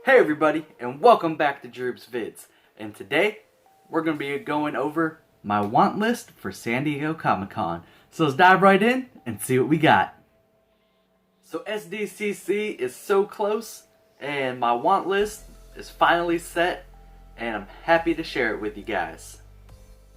Hey everybody, and welcome back to Droobz Vids. And today, we're going to be going over my want list for San Diego Comic-Con. So let's dive right in and see what we got. So SDCC is so close, and my want list is finally set, and I'm happy to share it with you guys.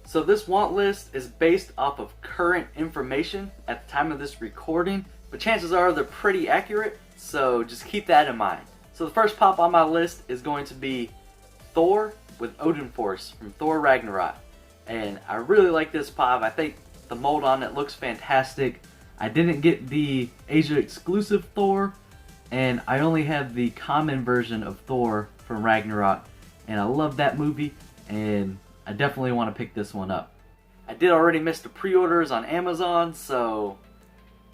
So this want list is based off of current information at the time of this recording, but chances are they're pretty accurate, so just keep that in mind. So the first pop on my list is going to be Thor with Odin Force from Thor Ragnarok. And I really like this pop. I think the mold on it looks fantastic. I didn't get the Asia exclusive Thor, and I only have the common version of Thor from Ragnarok. And I love that movie, and I definitely want to pick this one up. I did already miss the pre-orders on Amazon, so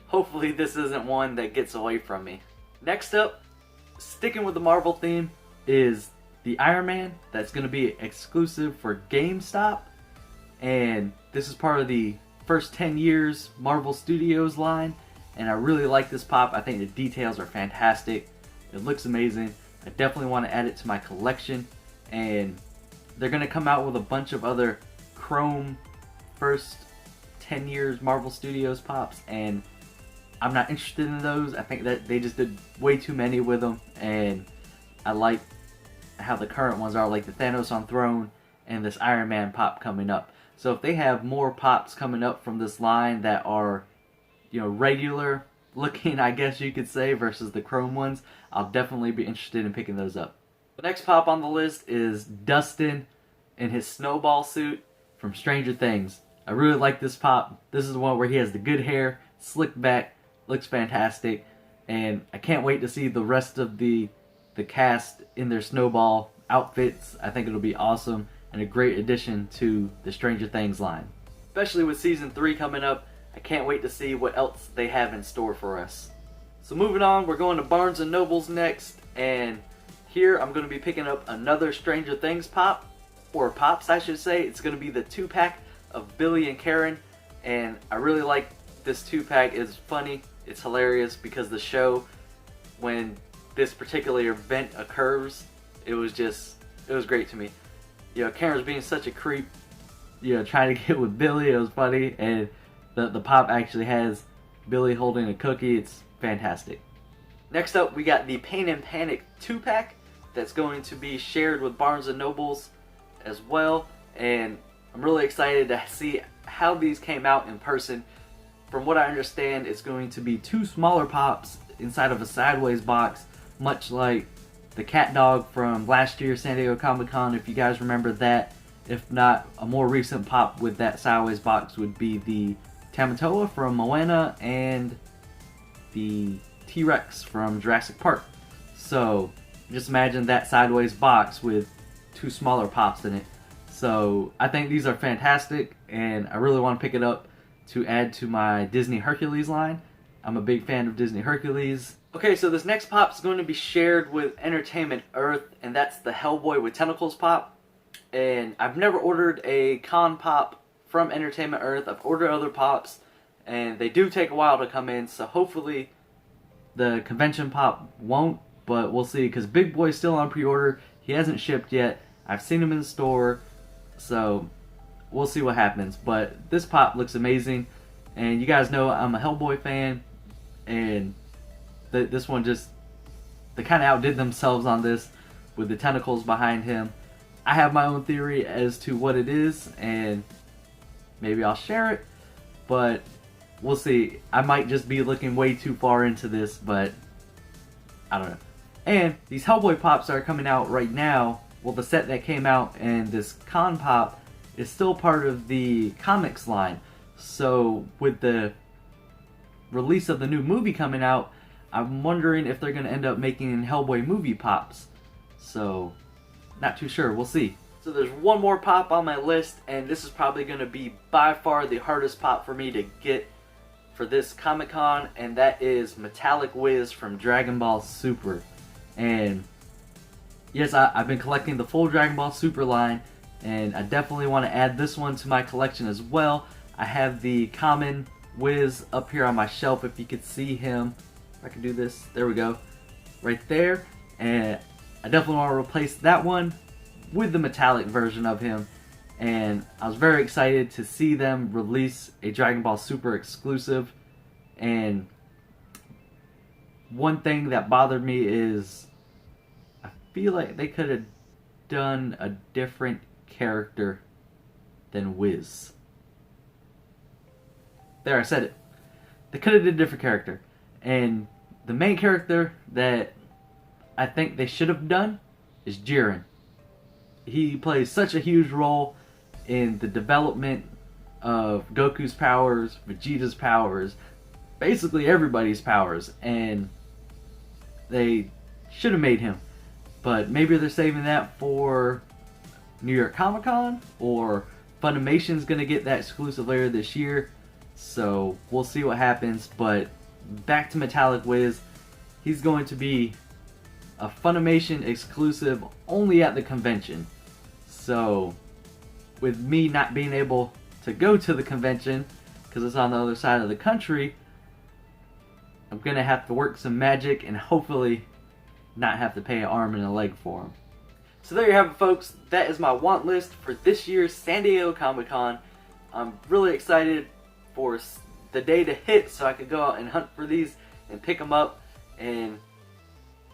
hopefully this isn't one that gets away from me. Next up, sticking with the Marvel theme, is the Ironman that's going to be exclusive for GameStop, and this is part of the first 10 years Marvel Studios line, and I really like this pop. I think the details are fantastic. It looks amazing. I definitely want to add it to my collection, and they're going to come out with a bunch of other Chrome first 10 years Marvel Studios pops, and I'm not interested in those. I think that they just did way too many with them, and I like how the current ones are, like the Thanos on Throne and this Iron Man pop coming up. So if they have more pops coming up from this line that are, you know, regular looking, I guess you could say, versus the Chrome ones, I'll definitely be interested in picking those up. The next pop on the list is Dustin in his Snowball suit from Stranger Things. I really like this pop. This is the one where he has the good hair, slicked back, looks fantastic, and I can't wait to see the rest of the cast in their Snowball outfits. I think it'll be awesome and a great addition to the Stranger Things line. Especially with Season 3 coming up, I can't wait to see what else they have in store for us. So moving on, we're going to Barnes & Noble's next, and here I'm going to be picking up another Stranger Things pop, or pops I should say. It's going to be the 2-pack of Billy and Karen, and I really like this 2-pack. It's funny, it's hilarious, because the show, when this particular event occurs, it was great to me. You know, Karen's being such a creep, you know, trying to get with Billy. It was funny, and the pop actually has Billy holding a cookie. It's fantastic. Next up, we got the Pain and Panic 2-pack that's going to be shared with Barnes & Noble's as well, and I'm really excited to see how these came out in person. From what I understand, it's going to be 2 smaller pops inside of a sideways box, much like the cat dog from last year's San Diego Comic-Con, if you guys remember that. If not, a more recent pop with that sideways box would be the Tamatoa from Moana and the T-Rex from Jurassic Park. So just imagine that sideways box with 2 smaller pops in it. So I think these are fantastic, and I really want to pick it up to add to my Disney Hercules line. I'm a big fan of Disney Hercules. Okay, so this next pop is going to be shared with Entertainment Earth, and that's the Hellboy with Tentacles Pop. And I've never ordered a con pop from Entertainment Earth. I've ordered other pops, and they do take a while to come in, so hopefully the convention pop won't, but we'll see, because Big Boy's still on pre-order. He hasn't shipped yet. I've seen him in the store, so we'll see what happens. But this pop looks amazing, and you guys know I'm a Hellboy fan, and this one just, they kind of outdid themselves on this with the tentacles behind him. I have my own theory as to what it is, and maybe I'll share it, but we'll see. I might just be looking way too far into this, but I don't know. And these Hellboy pops are coming out right now. Well, the set that came out and this con pop is still part of the comics line. So with the release of the new movie coming out, I'm wondering if they're going to end up making Hellboy movie pops. So, not too sure. We'll see. So there's one more pop on my list, and this is probably going to be by far the hardest pop for me to get for this Comic-Con, and that is Metallic Wiz from Dragon Ball Super. And yes, I've been collecting the full Dragon Ball Super line, and I definitely want to add this one to my collection as well. I have the common Wiz up here on my shelf, if you could see him. If I can do this, there we go, right there. And I I definitely want to replace that one with the metallic version of him. And I was very excited to see them release a Dragon Ball Super exclusive. And one thing that bothered me is I feel like they could have done a different character than Wiz. There, I said it. They could have did a different character. And the main character that I think they should have done is Jiren. He plays such a huge role in the development of Goku's powers, Vegeta's powers, basically everybody's powers, and they should have made him. But maybe they're saving that for New York Comic Con, or Funimation's gonna get that exclusive later this year, so we'll see what happens. But back to Metallic Wiz, he's going to be a Funimation exclusive only at the convention. So with me not being able to go to the convention because it's on the other side of the country, I'm gonna have to work some magic and hopefully not have to pay an arm and a leg for him. So there you have it, folks. That is my want list for this year's San Diego Comic Con. I'm really excited for the day to hit so I could go out and hunt for these and pick them up and,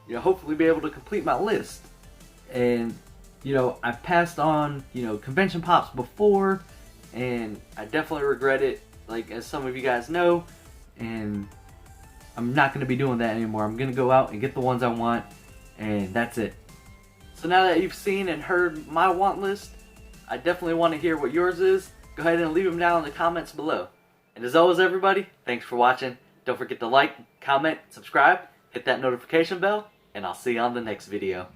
you know, hopefully be able to complete my list. And, you know, I've passed on, you know, convention pops before, and I definitely regret it, like, as some of you guys know, and I'm not going to be doing that anymore. I'm going to go out and get the ones I want, and that's it. So now that you've seen and heard my want list, I definitely want to hear what yours is. Go ahead and leave them down in the comments below. And as always, everybody, thanks for watching. Don't forget to like, comment, subscribe, hit that notification bell, and I'll see you on the next video.